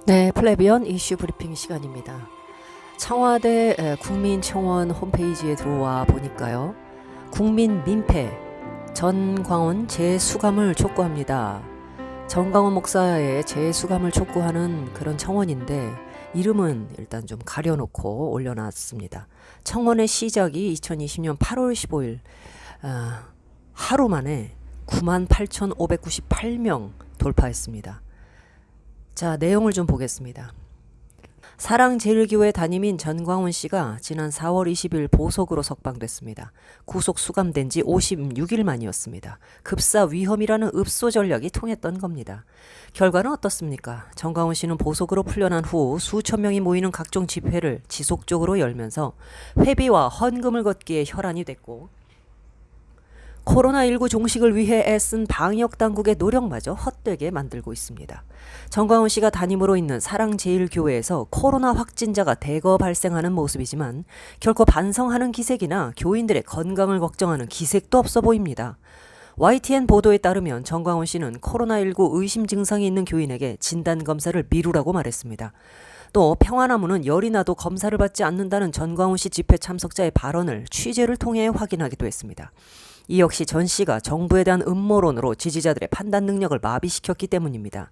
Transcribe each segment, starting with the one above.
네, 플래비언 이슈 브리핑 시간입니다. 청와대 국민청원 홈페이지에 들어와 보니까요. 국민 민폐 전광훈 재수감을 촉구합니다. 전광훈 목사의 재수감을 촉구하는 그런 청원인데 이름은 일단 좀 가려놓고 올려놨습니다. 청원의 시작이 2020년 8월 15일 하루 만에 98,598명 돌파했습니다. 자, 내용을 좀 보겠습니다. 사랑제일교회 담임인 전광훈 씨가 지난 4월 20일 보석으로 석방됐습니다. 구속 수감된 지 56일 만이었습니다. 급사 위험이라는 읍소 전략이 통했던 겁니다. 결과는 어떻습니까? 전광훈 씨는 보석으로 풀려난 후 수천 명이 모이는 각종 집회를 지속적으로 열면서 회비와 헌금을 걷기에 혈안이 됐고 코로나19 종식을 위해 애쓴 방역당국의 노력마저 헛되게 만들고 있습니다. 전광훈 씨가 담임으로 있는 사랑제일교회에서 코로나 확진자가 대거 발생하는 모습이지만 결코 반성하는 기색이나 교인들의 건강을 걱정하는 기색도 없어 보입니다. YTN 보도에 따르면 전광훈 씨는 코로나19 의심 증상이 있는 교인에게 진단검사를 미루라고 말했습니다. 또 평화나무는 열이 나도 검사를 받지 않는다는 전광훈 씨 집회 참석자의 발언을 취재를 통해 확인하기도 했습니다. 이 역시 전 씨가 정부에 대한 음모론으로 지지자들의 판단 능력을 마비시켰기 때문입니다.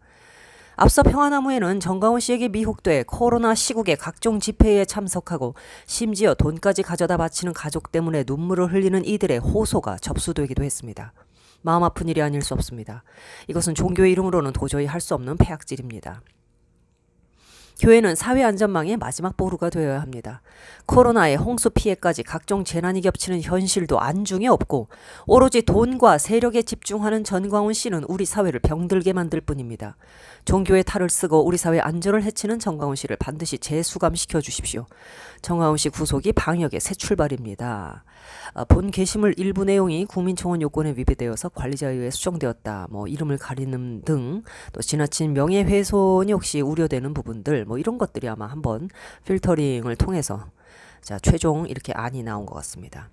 앞서 평화나무에는 전광훈 씨에게 미혹돼 코로나 시국에 각종 집회에 참석하고 심지어 돈까지 가져다 바치는 가족 때문에 눈물을 흘리는 이들의 호소가 접수되기도 했습니다. 마음 아픈 일이 아닐 수 없습니다. 이것은 종교의 이름으로는 도저히 할 수 없는 폐악질입니다. 교회는 사회안전망의 마지막 보루가 되어야 합니다. 코로나의 홍수 피해까지 각종 재난이 겹치는 현실도 안중에 없고 오로지 돈과 세력에 집중하는 전광훈 씨는 우리 사회를 병들게 만들 뿐입니다. 종교의 탈을 쓰고 우리 사회 안전을 해치는 전광훈 씨를 반드시 재수감시켜 주십시오. 전광훈 씨 구속이 방역의 새 출발입니다. 본 게시물 일부 내용이 국민청원 요건에 위배되어서 관리자에 의해 수정되었다. 이름을 가리는 등 또 지나친 명예훼손이 혹시 우려되는 부분들 이런 것들이 아마 한번 필터링을 통해서 자 최종 이렇게 안이 나온 것 같습니다.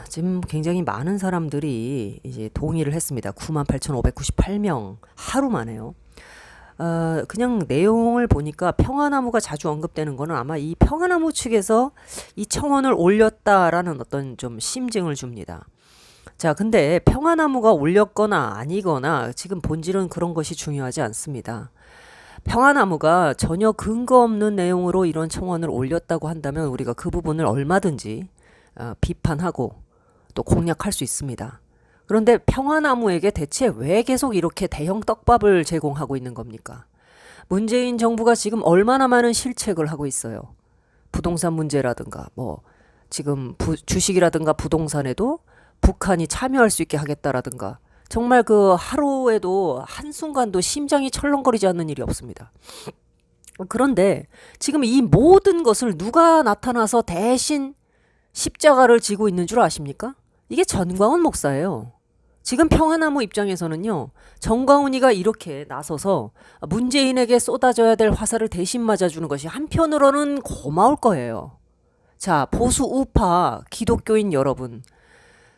지금 굉장히 많은 사람들이 이제 동의를 했습니다. 98,598명 하루 만에요. 그냥 내용을 보니까 평화나무가 자주 언급되는 거는 아마 이 평화나무 측에서 이 청원을 올렸다라는 어떤 좀 심증을 줍니다. 자, 근데 평화나무가 올렸거나 아니거나 지금 본질은 그런 것이 중요하지 않습니다. 평화나무가 전혀 근거 없는 내용으로 이런 청원을 올렸다고 한다면 우리가 그 부분을 얼마든지 비판하고 또 공략할 수 있습니다. 그런데 평화나무에게 대체 왜 계속 이렇게 대형 떡밥을 제공하고 있는 겁니까? 문재인 정부가 지금 얼마나 많은 실책을 하고 있어요. 부동산 문제라든가 지금 주식이라든가 부동산에도 북한이 참여할 수 있게 하겠다라든가 정말 그 하루에도 한순간도 심장이 철렁거리지 않는 일이 없습니다. 그런데 지금 이 모든 것을 누가 나타나서 대신 십자가를 지고 있는 줄 아십니까? 이게 전광훈 목사예요. 지금 평화나무 입장에서는요. 전광훈이가 이렇게 나서서 문재인에게 쏟아져야 될 화살을 대신 맞아주는 것이 한편으로는 고마울 거예요. 자, 보수 우파 기독교인 여러분.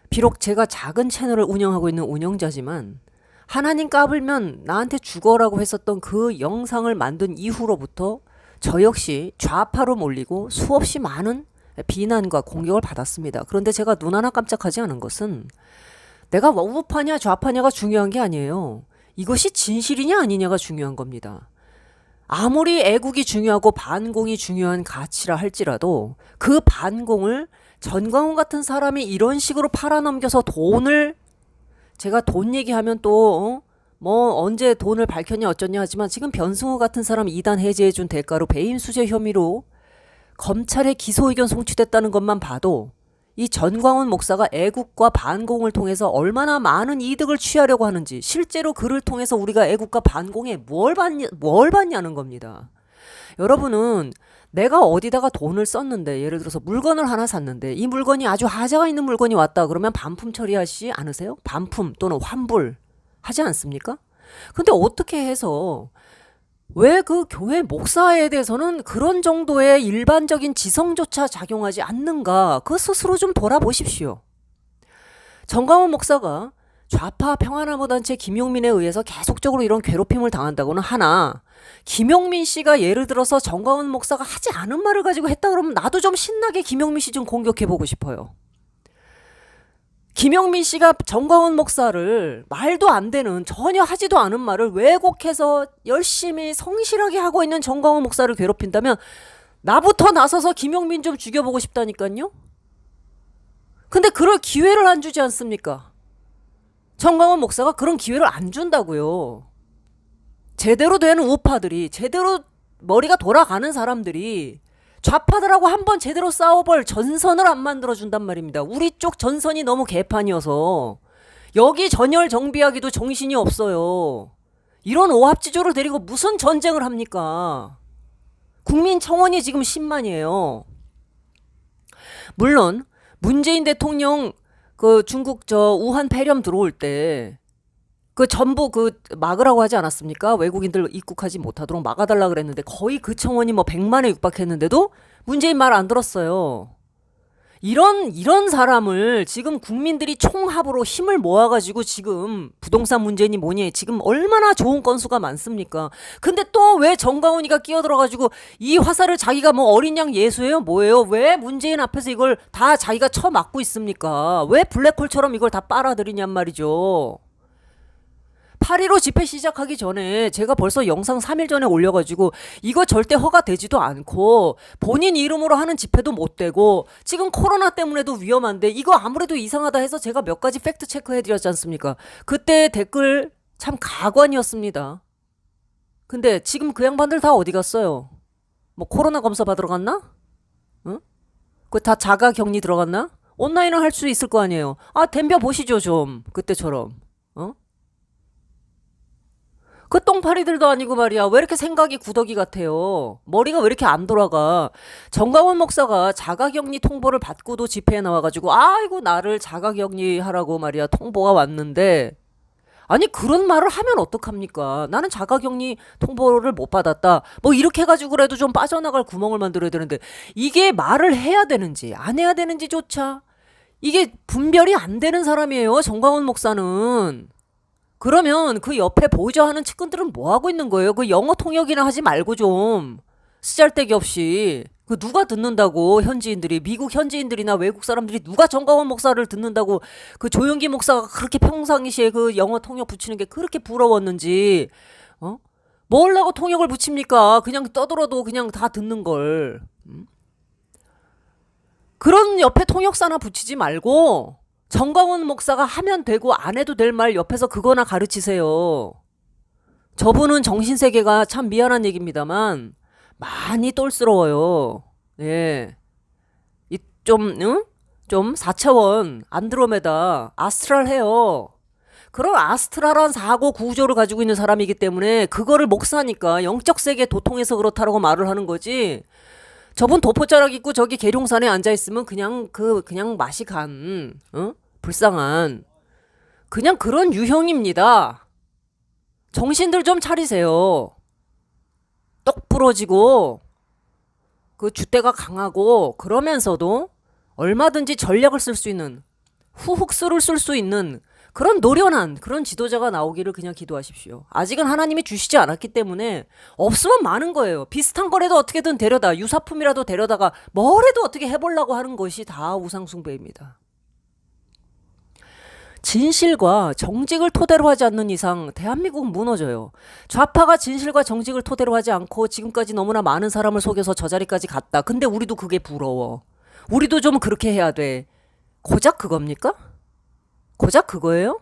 비록 제가 작은 채널을 운영하고 있는 운영자지만 하나님 까불면 나한테 죽어라고 했었던 그 영상을 만든 이후로부터 저 역시 좌파로 몰리고 수없이 많은 비난과 공격을 받았습니다. 그런데 제가 눈 하나 깜짝하지 않은 것은 내가 우파냐 좌파냐가 중요한 게 아니에요. 이것이 진실이냐 아니냐가 중요한 겁니다. 아무리 애국이 중요하고 반공이 중요한 가치라 할지라도 그 반공을 전광훈 같은 사람이 이런 식으로 팔아넘겨서 돈을 제가 돈 얘기하면 또 언제 돈을 밝혔냐 어쩌냐 하지만 지금 변승호 같은 사람 이단 해제해준 대가로 배임 수재 혐의로 검찰의 기소 의견 송치됐다는 것만 봐도 이 전광훈 목사가 애국과 반공을 통해서 얼마나 많은 이득을 취하려고 하는지 실제로 그를 통해서 우리가 애국과 반공에 뭘 받냐는 겁니다. 여러분은 내가 어디다가 돈을 썼는데 예를 들어서 물건을 하나 샀는데 이 물건이 아주 하자가 있는 물건이 왔다 그러면 반품 처리하시지 않으세요? 반품 또는 환불 하지 않습니까? 근데 어떻게 해서 왜 그 교회 목사에 대해서는 그런 정도의 일반적인 지성조차 작용하지 않는가? 그 스스로 좀 돌아보십시오. 전광훈 목사가 좌파 평화나무단체 김용민에 의해서 계속적으로 이런 괴롭힘을 당한다고는 하나, 김용민 씨가 예를 들어서 정광훈 목사가 하지 않은 말을 가지고 했다 그러면 나도 좀 신나게 김용민 씨 좀 공격해보고 싶어요. 김용민 씨가 정광훈 목사를 말도 안 되는, 전혀 하지도 않은 말을 왜곡해서 열심히 성실하게 하고 있는 정광훈 목사를 괴롭힌다면 나부터 나서서 김용민 좀 죽여보고 싶다니까요. 근데 그럴 기회를 안 주지 않습니까? 정광훈 목사가 그런 기회를 안 준다고요. 제대로 되는 우파들이, 제대로 머리가 돌아가는 사람들이 좌파들하고 한번 제대로 싸워볼 전선을 안 만들어준단 말입니다. 우리 쪽 전선이 너무 개판이어서 여기 전열 정비하기도 정신이 없어요. 이런 오합지졸을 데리고 무슨 전쟁을 합니까? 국민 청원이 지금 10만이에요. 물론 문재인 대통령 그 중국 저 우한 폐렴 들어올 때 그 전부 그 막으라고 하지 않았습니까? 외국인들 입국하지 못하도록 막아달라 그랬는데 거의 그 청원이 뭐 100만에 육박했는데도 문재인 말 안 들었어요. 이런 사람을 지금 국민들이 총합으로 힘을 모아가지고 지금 부동산 문제니 뭐니 지금 얼마나 좋은 건수가 많습니까? 근데 또 왜 정광훈이가 끼어들어가지고 이 화살을 자기가 뭐 어린 양 예수예요? 뭐예요? 왜 문재인 앞에서 이걸 다 자기가 쳐맞고 있습니까? 왜 블랙홀처럼 이걸 다 빨아들이냔 말이죠. 8.15 집회 시작하기 전에 제가 벌써 영상 3일 전에 올려가지고 이거 절대 허가되지도 않고 본인 이름으로 하는 집회도 못 되고 지금 코로나 때문에도 위험한데 이거 아무래도 이상하다 해서 제가 몇 가지 팩트 체크해드렸지 않습니까? 그때 댓글 참 가관이었습니다. 근데 지금 그 양반들 다 어디 갔어요? 뭐 코로나 검사 받으러 갔나? 응? 그 다 자가 격리 들어갔나? 온라인은 할 수 있을 거 아니에요. 아 덤벼 보시죠 좀 그때처럼. 어? 그 똥파리들도 아니고 말이야. 왜 이렇게 생각이 구더기 같아요? 머리가 왜 이렇게 안 돌아가? 정광훈 목사가 자가격리 통보를 받고도 집회에 나와가지고 아이고 나를 자가격리하라고 말이야 통보가 왔는데 아니 그런 말을 하면 어떡합니까? 나는 자가격리 통보를 못 받았다. 뭐 이렇게 해가지고라도 좀 빠져나갈 구멍을 만들어야 되는데 이게 말을 해야 되는지 안 해야 되는지조차 이게 분별이 안 되는 사람이에요. 정광훈 목사는. 그러면 그 옆에 보좌하는 측근들은 뭐 하고 있는 거예요? 그 영어 통역이나 하지 말고 좀 쓰잘데기 없이 그 누가 듣는다고 현지인들이 미국 현지인들이나 외국 사람들이 누가 정광훈 목사를 듣는다고 그 조영기 목사가 그렇게 평상시에 그 영어 통역 붙이는 게 그렇게 부러웠는지 뭐 하려고 통역을 붙입니까? 그냥 떠들어도 그냥 다 듣는 걸. 그런 옆에 통역사나 붙이지 말고 정광훈 목사가 하면 되고 안 해도 될 말 옆에서 그거나 가르치세요. 저분은 정신세계가 참 미안한 얘기입니다만 많이 똘스러워요. 예. 좀 4차원 안드로메다 아스트랄해요. 그런 아스트랄한 사고 구조를 가지고 있는 사람이기 때문에 그거를 목사니까 영적 세계 도통해서 그렇다라고 말을 하는 거지. 저분 도포자락 입고 저기 계룡산에 앉아 있으면 그냥 맛이 간 불쌍한 그냥 그런 유형입니다. 정신들 좀 차리세요. 똑 부러지고 그 줏대가 강하고 그러면서도 얼마든지 전략을 쓸 수 있는 후훅수를 쓸 수 있는 그런 노련한 그런 지도자가 나오기를 그냥 기도하십시오. 아직은 하나님이 주시지 않았기 때문에 없으면 많은 거예요. 비슷한 거라도 어떻게든 데려다 유사품이라도 데려다가 뭐라도 어떻게 해보려고 하는 것이 다 우상숭배입니다. 진실과 정직을 토대로 하지 않는 이상 대한민국은 무너져요. 좌파가 진실과 정직을 토대로 하지 않고 지금까지 너무나 많은 사람을 속여서 저 자리까지 갔다. 근데 우리도 그게 부러워. 우리도 좀 그렇게 해야 돼. 고작 그겁니까? 고작 그거예요?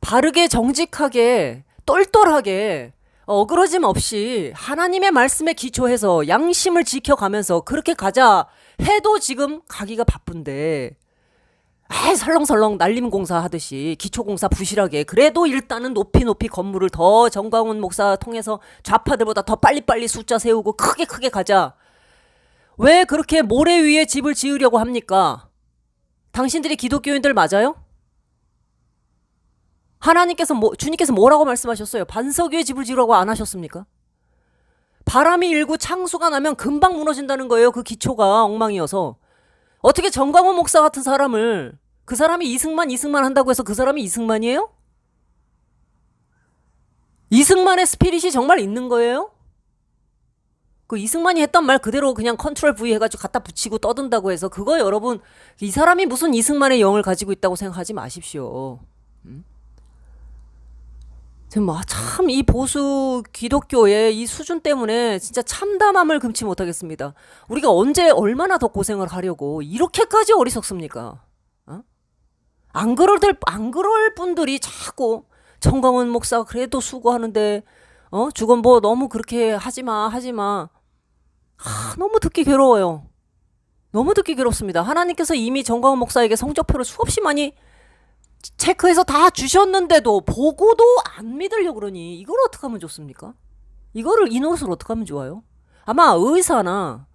바르게 정직하게 똘똘하게 어그러짐 없이 하나님의 말씀에 기초해서 양심을 지켜가면서 그렇게 가자 해도 지금 가기가 바쁜데 설렁설렁 날림공사 하듯이 기초공사 부실하게 그래도 일단은 높이 건물을 더 정광훈 목사 통해서 좌파들보다 더 빨리빨리 숫자 세우고 크게 가자. 왜 그렇게 모래 위에 집을 지으려고 합니까? 당신들이 기독교인들 맞아요? 하나님께서 주님께서 뭐라고 말씀하셨어요? 반석 위에 집을 지으라고 안 하셨습니까? 바람이 일고 창수가 나면 금방 무너진다는 거예요. 그 기초가 엉망이어서. 어떻게 정광훈 목사 같은 사람을 그 사람이 이승만 한다고 해서 그 사람이 이승만이에요? 이승만의 스피릿이 정말 있는 거예요? 그 이승만이 했던 말 그대로 그냥 컨트롤 V 해가지고 갖다 붙이고 떠든다고 해서 그거 여러분 이 사람이 무슨 이승만의 영을 가지고 있다고 생각하지 마십시오. 참 이 보수 기독교의 이 수준 때문에 진짜 참담함을 금치 못하겠습니다. 우리가 언제 얼마나 더 고생을 하려고 이렇게까지 어리석습니까? 안 그럴 분들이 자꾸 정광훈 목사 그래도 수고하는데 죽은 뭐 너무 그렇게 하지마. 너무 듣기 괴로워요. 너무 듣기 괴롭습니다. 하나님께서 이미 정광훈 목사에게 성적표를 수없이 많이 체크해서 다 주셨는데도 보고도 안 믿으려고 그러니 이걸 어떻게 하면 좋습니까? 이 노릇을 어떻게 하면 좋아요? 아마 의사나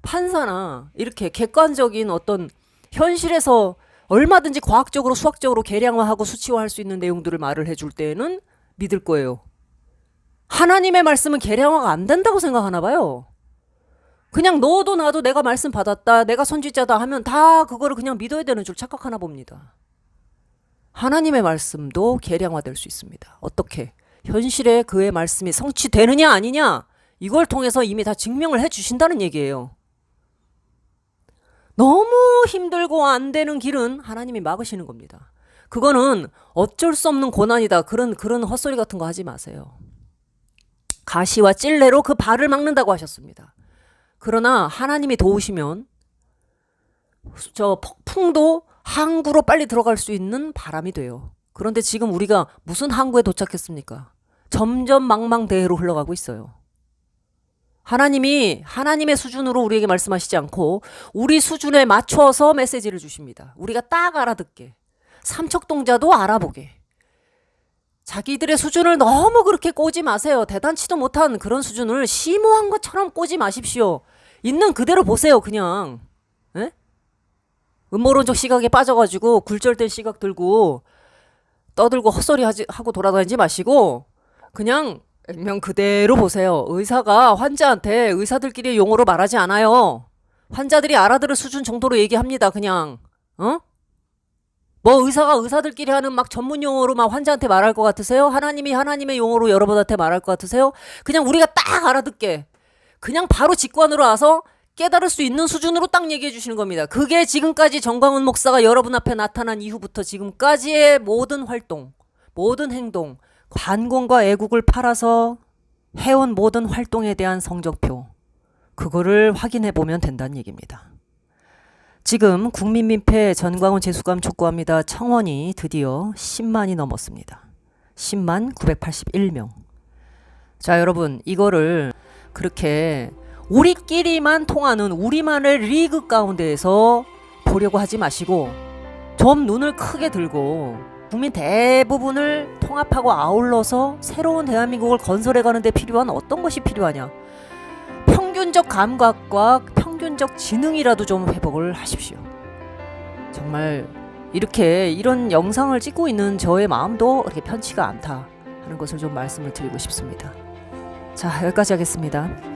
판사나 이렇게 객관적인 어떤 현실에서 얼마든지 과학적으로 수학적으로 계량화하고 수치화할 수 있는 내용들을 말을 해줄 때는 믿을 거예요. 하나님의 말씀은 계량화가 안 된다고 생각하나 봐요. 그냥 너도 나도 내가 말씀 받았다, 내가 선지자다 하면 다 그거를 그냥 믿어야 되는 줄 착각하나 봅니다. 하나님의 말씀도 계량화될 수 있습니다. 어떻게? 현실에 그의 말씀이 성취되느냐 아니냐 이걸 통해서 이미 다 증명을 해주신다는 얘기예요. 너무 힘들고 안 되는 길은 하나님이 막으시는 겁니다. 그거는 어쩔 수 없는 고난이다. 그런 헛소리 같은 거 하지 마세요. 가시와 찔레로 그 발을 막는다고 하셨습니다. 그러나 하나님이 도우시면 저 폭풍도 항구로 빨리 들어갈 수 있는 바람이 돼요. 그런데 지금 우리가 무슨 항구에 도착했습니까? 점점 망망대해로 흘러가고 있어요. 하나님의 수준으로 우리에게 말씀하시지 않고 우리 수준에 맞춰서 메시지를 주십니다. 우리가 딱 알아듣게. 삼척동자도 알아보게. 자기들의 수준을 너무 그렇게 꼬지 마세요. 대단치도 못한 그런 수준을 심오한 것처럼 꼬지 마십시오. 있는 그대로 보세요. 그냥. 에? 음모론적 시각에 빠져가지고 굴절된 시각 들고 떠들고 헛소리 하고 돌아다니지 마시고 그냥 액면 그대로 보세요. 의사가 환자한테 의사들끼리 용어로 말하지 않아요. 환자들이 알아들을 수준 정도로 얘기합니다. 그냥 뭐 의사가 의사들끼리 하는 막 전문 용어로 막 환자한테 말할 것 같으세요? 하나님의 용어로 여러분한테 말할 것 같으세요? 그냥 우리가 딱 알아듣게 그냥 바로 직관으로 와서 깨달을 수 있는 수준으로 딱 얘기해 주시는 겁니다. 그게 지금까지 정광훈 목사가 여러분 앞에 나타난 이후부터 지금까지의 모든 활동, 모든 행동, 반공과 애국을 팔아서 해온 모든 활동에 대한 성적표, 그거를 확인해 보면 된다는 얘기입니다. 지금 국민민폐 전광훈 재수감 촉구합니다. 청원이 드디어 10만이 넘었습니다. 10만 981명. 자, 여러분 이거를 그렇게 우리끼리만 통하는 우리만의 리그 가운데에서 보려고 하지 마시고 좀 눈을 크게 들고 국민 대부분을 통합하고 아울러서 새로운 대한민국을 건설해 가는 데 필요한 어떤 것이 필요하냐. 평균적 감각과 평균적 지능이라도 좀 회복을 하십시오. 정말 이런 영상을 찍고 있는 저의 마음도 그렇게 편치가 않다 하는 것을 좀 말씀을 드리고 싶습니다. 자, 여기까지 하겠습니다.